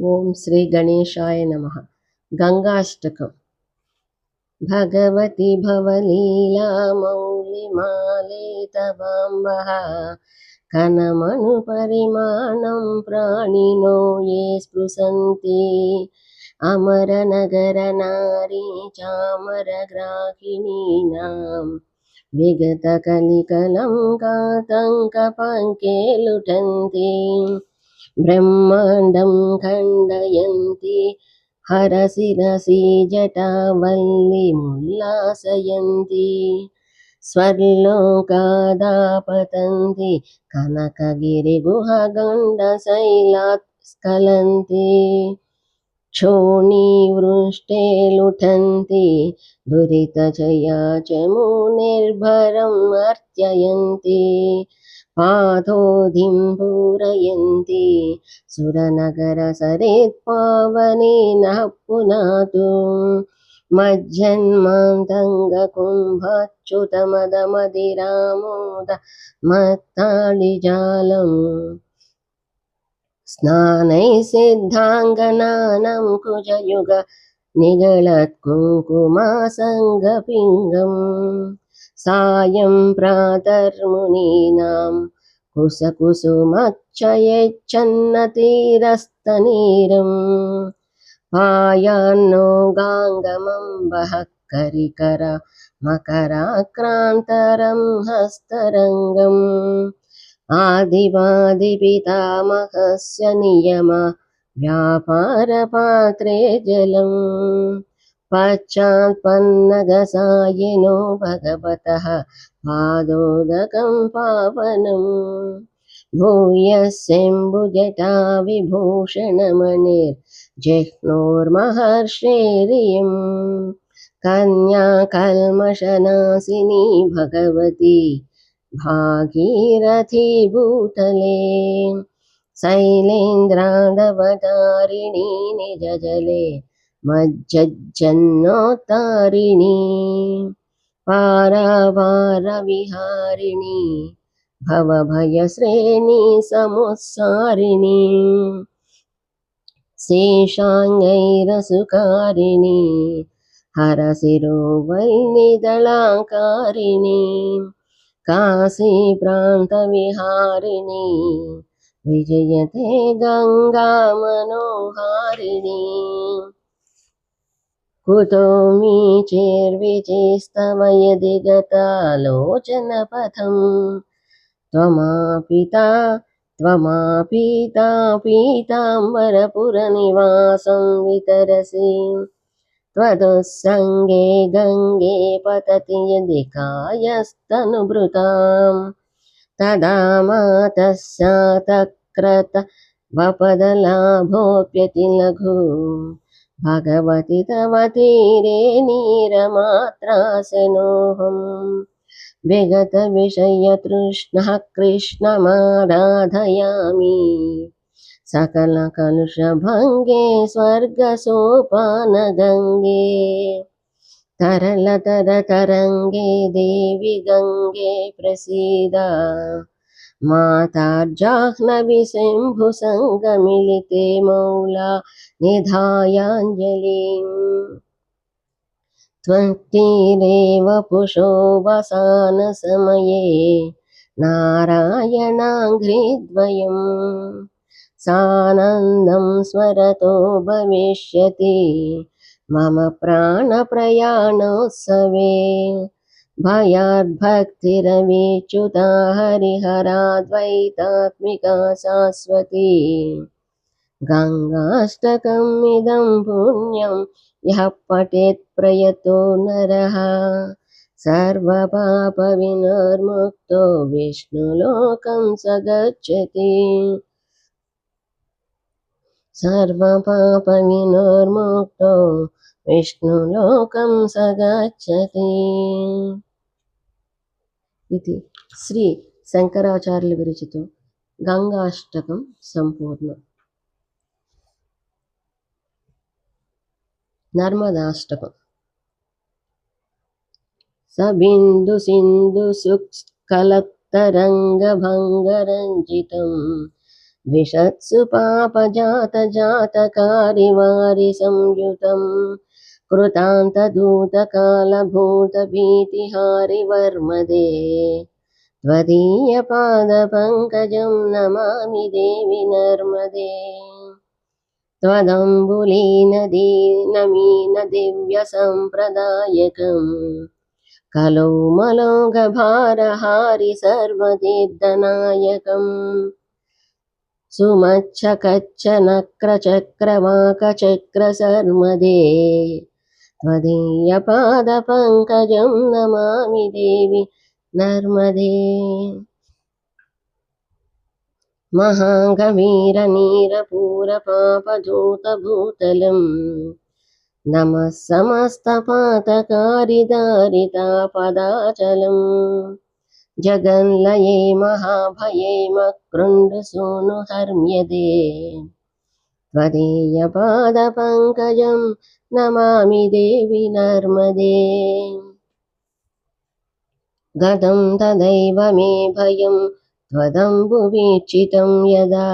ఓం శ్రీ గణేశాయ నమః. గంగాష్టకం. భగవతి భవలీలా మౌళిమాలే తవాంబః కనమను పరిమాణం ప్రాణినో ఏ స్పృశంతి అమర నగర నారీ చామర గ్రాహిణీనాం విగత కలికలం కాతంక పంకేలుఠంతి బ్రహ్మాండం ఖండయంతి హరశిరసి జటావల్లిముల్లాసయంతి స్వర్లోకాదాపతంతి కనకగిరిగుహగండశైలాత్ స్ఖలంతి క్షోణీవృష్టే లుఠन्ति दुरितजया चमूनिर्भरम् अर्चयन्ति पाथोधिं पूरयन्ति सुरनगरसरित्पावने नः पुनातु मज्जन्मान्तङ्गकुम्भच्युतमदमदिरामोद मत्तालिजालम् स्नानै सिद्धाङ्गनानं कुजयुग निगलत्कुङ्कुमासङ्गपिङ्गम् सायं प्रातर्मुनीनां कुसकुसुमच्चयेच्छन्नतीरस्तनीरम् पायान्नो गाङ्गमं वः करिकर मकराक्रान्तरं हस्तरङ्गम् आदिवादिपितामहस्य नियम व्यापारपात्रे जलम् पश्चात्पन्नगसायिनो भगवतः पादोदकं पावनम् भूयस्यम्बुजटा विभूषणमणिर्जिह्नोर्महर्षेरियम् कन्या कल्मषनाशिनी भगवती भागीरथी भूतले शैलेन्द्रादवतारिणी निजजले मज्जन्नोत्तारिणी पारावारविहारिणी भवभयश्रेणी समुत्सारिणी शेषाङ्गैरसुकारिणी हरशिरोवल्लिदलाकारिणी काशी प्रान्तविहारिणी विजयते गंगा मनोहारिणी कुतो मी चेर्विचिस्तव यदि गतालोचनपथं त्वमापिता पीताम्बरपुरनिवासं वितरसि त्वदुस्सङ्गे गङ्गे पतति यदि कायस्तनुभृतां तदा मातः सातक्रत वपदलाभोऽप्यति लघु भगवति तव तीरे नीरमात्रासनोऽहम् विगतविषयतृष्णः कृष्णमाराधयामि सकलकलुषभङ्गे स्वर्गसोपानगङ्गे तरलतरतरङ्गे देवि गङ्गे प्रसीद मातार्जाह्नविशम्भुसङ्गमिलिते मौला निधायाञ्जलिम् त्वत्तीरे वपुषो वसानसमये नारायणाङ्घ्रिद्वयम् सानन्दं स्वरतो भविष्यति मम प्राणप्रयाणोत्सवे भयाद्भक्तिरविच्युता हरिहराद्वैतात्मिका शाश्वती गङ्गाष्टकमिदं पुण्यं यः पठेत् प्रयतो नरः सर्वपापविनिर्मुक्तो विष्णुलोकं स गच्छति सर्वपापविनिर्मुक्तो विष्णुलोकं स गच्छति इति श्री शंकराचार्य विरचितो गंगाष्टकं संपूर्ण. नर्मदाष्टकम्. सबिन्दु सिन्धु सुस्खलत्तरङ्गभङ्गरञ्जितं द्विषत्सु पापजातजातकारिवारि संयुतं कृतान्तदूतकालभूतभीतिहारिवर्मदे त्वदीयपादपङ्कजं नमामि देवि नर्मदे त्वदम्बुलीनदीनमीनदिव्यसम्प्रदायकम् कलौमलौघभारहारि सर्वतीर्थनायकम् सुमच्छकच्चनक्रचक्रवाकचक्रसर्मदे त्वदीयपादपङ्कजं नमामि देवि नर्मदे महागवीरनीरपूरपापधूतभूतलम् नमः समस्तपातकारिदारितापदाचलम् जगन्लये महाभये मकृण्डसूनुहर्म्यदे त्वदीयपादपङ्कजं नमामि देवि नर्मदे गतं तदैव मे भयं त्वदम्बुवीक्षितं यदा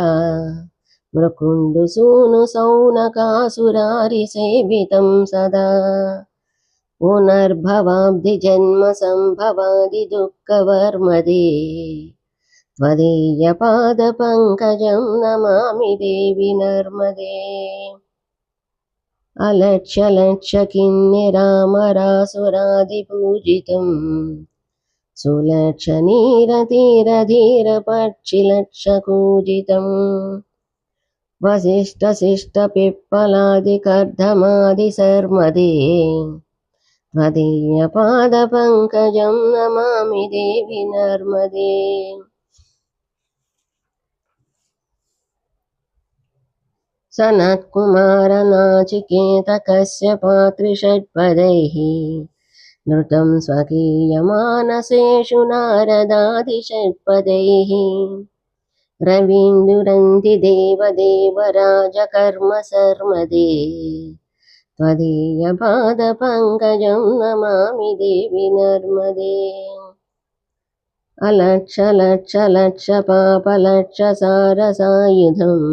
मृकुण्डसूनुसौनकासुरारिसेवितं सदा पुनर्भवाब्धिजन्मसम्भवादिदुःखवर्मदे त्वदीयपादपङ्कजं नमामि देवि नर्मदे अलक्ष्यलक्ष्यकिन्निरामरासुरादिपूजितं सुलक्षणीरतीरधीरपक्षिलक्षकूजितं वसिष्ठशिष्टपिप्पलादिकर्दमादिसर्मदे त्वदीयपादपङ्कजं नमामि देवि नर्मदे सनत्कुमारनाचिकेतकस्यपात्रिषट्पदैः नृतं स्वकीयमानसेषु नारदादिषट्पदैः रवीन्दुरन्तिदेवदेवराजकर्मसर्मदे त्वदीयपादपङ्कजं नमामि देवि नर्मदे अलक्ष्यलक्ष्यलक्ष्यपापलक्ष्यसारसायुधम्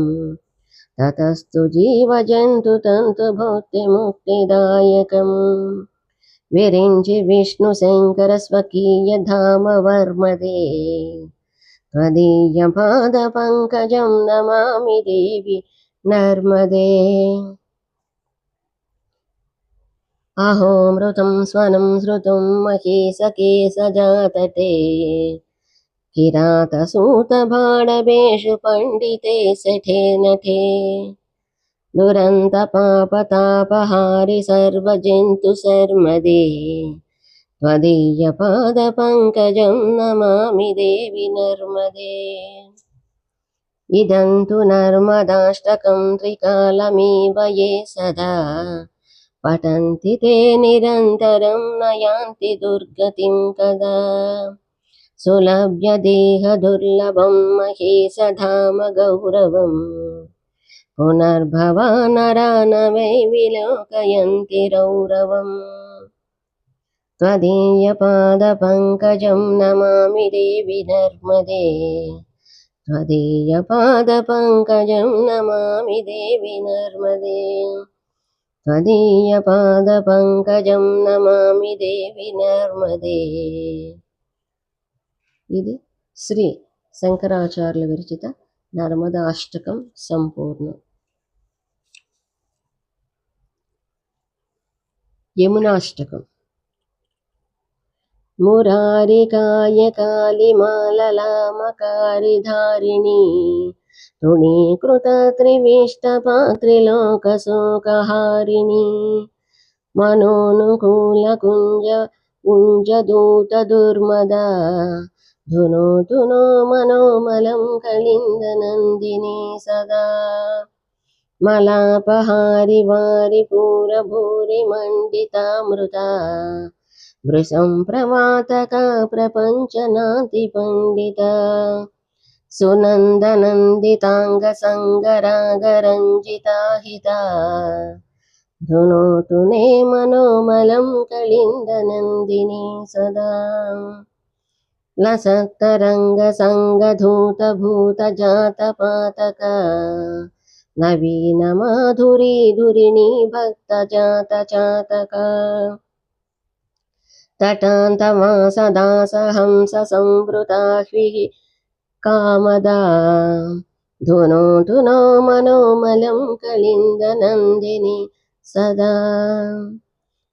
ततस्तु जीवजन्तुतन्तुभुक्तिमुक्तिदायकम् विरिञ्चि विष्णुशङ्करस्वकीयधामवर्मदे त्वदीयपादपङ्कजं नमामि देवि नर्मदे अहो मृतं स्वनं श्रुतं महीसकेशजातटे किरातसूतबाणवेषु पण्डिते सठे नठे दुरन्तपापतापहारि सर्वजन्तुसर्मदे त्वदीयपादपङ्कजं नमामि देवि नर्मदे इदं तु नर्मदाष्टकं त्रिकालमेव ये सदा पठन्ति ते निरन्तरं न यान्ति दुर्गतिं कदा सुलभ्यदेहदुर्लभं महेशधाम गौरवम् पुनर्भवा नरा न वै विलोकयन्ति रौरवम् त्वदीयपादपङ्कजं नमामि देवि नर्मदे त्वदीयपादपङ्कजं नमामि देवि नर्मदे त्वदीयपादपङ्कजं नमामि देवि नर्मदे ఇది శ్రీ శంకరాచార్యుల విరచిత నర్మదాష్టకం సంపూర్ణం. యమునాష్టకం. మురారికాయ కాళిమాలలామకారిధారిణి తృణీకృత త్రివిష్టపాత్రిలోకశోకహారిణి మనోనుకూల కుంజ కుంజదూత దుర్మదా ధునోతు నో మనోమలం కళిందనందిని సదా మలాపహారి వారి పూరభూరి మండితామృత వృషం ప్రవాతక ప్రపంచనాతి పండిత సునందనందితాంగ సంగరాగరంజితాహిత ధునోతు నే మనోమలం కళిందనందిని సదా लसत्तरङ्गसङ्गधूतभूतजातपातक नवीनमाधुरी धुरिणी भक्तजातचातक तटान्तमासदासहंससंवृताह्विः कामदा धुनोतु नो मनोमलं कलिन्दनन्दिनी सदा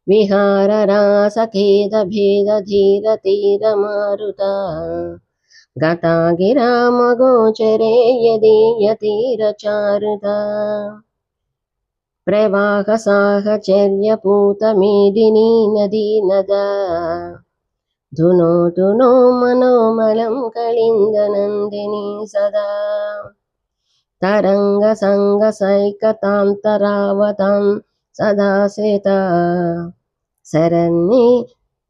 विहाररासखेदभेदधीरतीरमारुता गता गिरामगोचरे यदीयतीरचारुता प्रवाहसाहचर्यपूतमेदिनी नदी नदा धुनोतु नो मनोमलं कलिन्दनन्दिनी सदा तरङ्गसङ्गसैकतान्तरावतां सदा सेता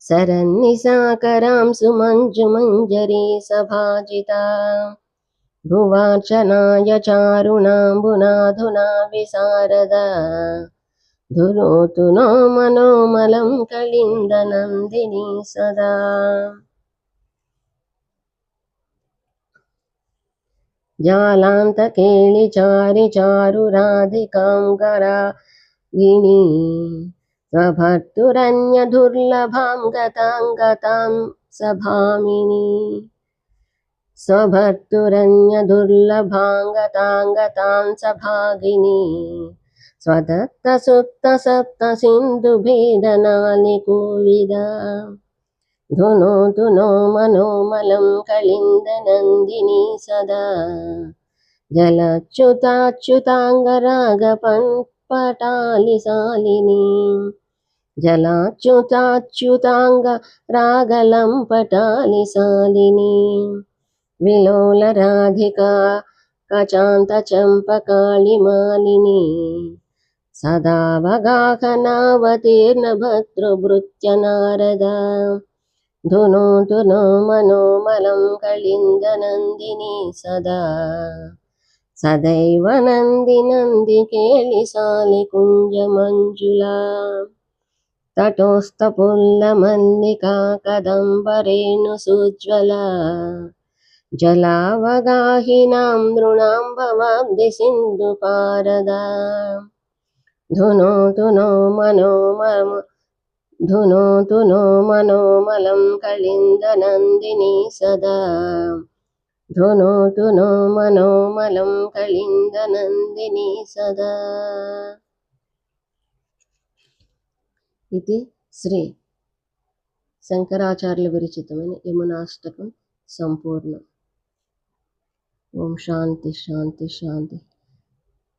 सरन्निसाकरां सुमञ्जुमञ्जरी सभाजिता भुवार्चनाय चारुणाम्बुनाधुना विशारदा धुनोतु नो मनोमलं कलिन्दनन्दिनी सदा जालान्तकेलिचारिचारुराधिकां गरागिणी स्वभर्तुरन्यदुर्लभां गतां सभामिनी स्वभर्तुरन्यदुर्लभां गतां सभागिनी स्वदत्तसुत्तसप्तसिन्धुभेदनालिकोविदा धुनोतु नो मनोमलं कलिन्दनन्दिनी सदा जलाच्युताच्युताङ्गरागपट्पटालिशालिनी जलाच्युताच्युताङ्गरागलम्पटालिशालिनी विलोलराधिका कचान्तचम्पकालिमालिनी सदा वगाहनावतीर्णभद्रभृत्य धुनोतु नो मनोमलं कलिन्दनन्दिनी सदा सदैव नन्दिकेलिसालिकुञ्जमञ्जुला तटोस्तपुल्लमल्लिका कदम्बरेणुसुज्ज्वला जलावगाहिनां नृणां भवाब्धिसिन्धुपारदा धुनोतु नो मनोमलं कलिन्दनन्दिनी सदा धुनोतु नो मनोमलं कलिन्दनन्दिनी सदा। ఇది శ్రీ శంకరాచార్యుల విరచితమైన యమునాష్టకం సంపూర్ణం. ఓం శాంతి శాంతి శాంతి.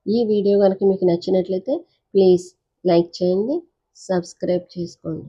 ఈ వీడియో కనుక మీకు నచ్చినట్లయితే ప్లీజ్ లైక్ చేయండి, సబ్స్క్రైబ్ చేసుకోండి.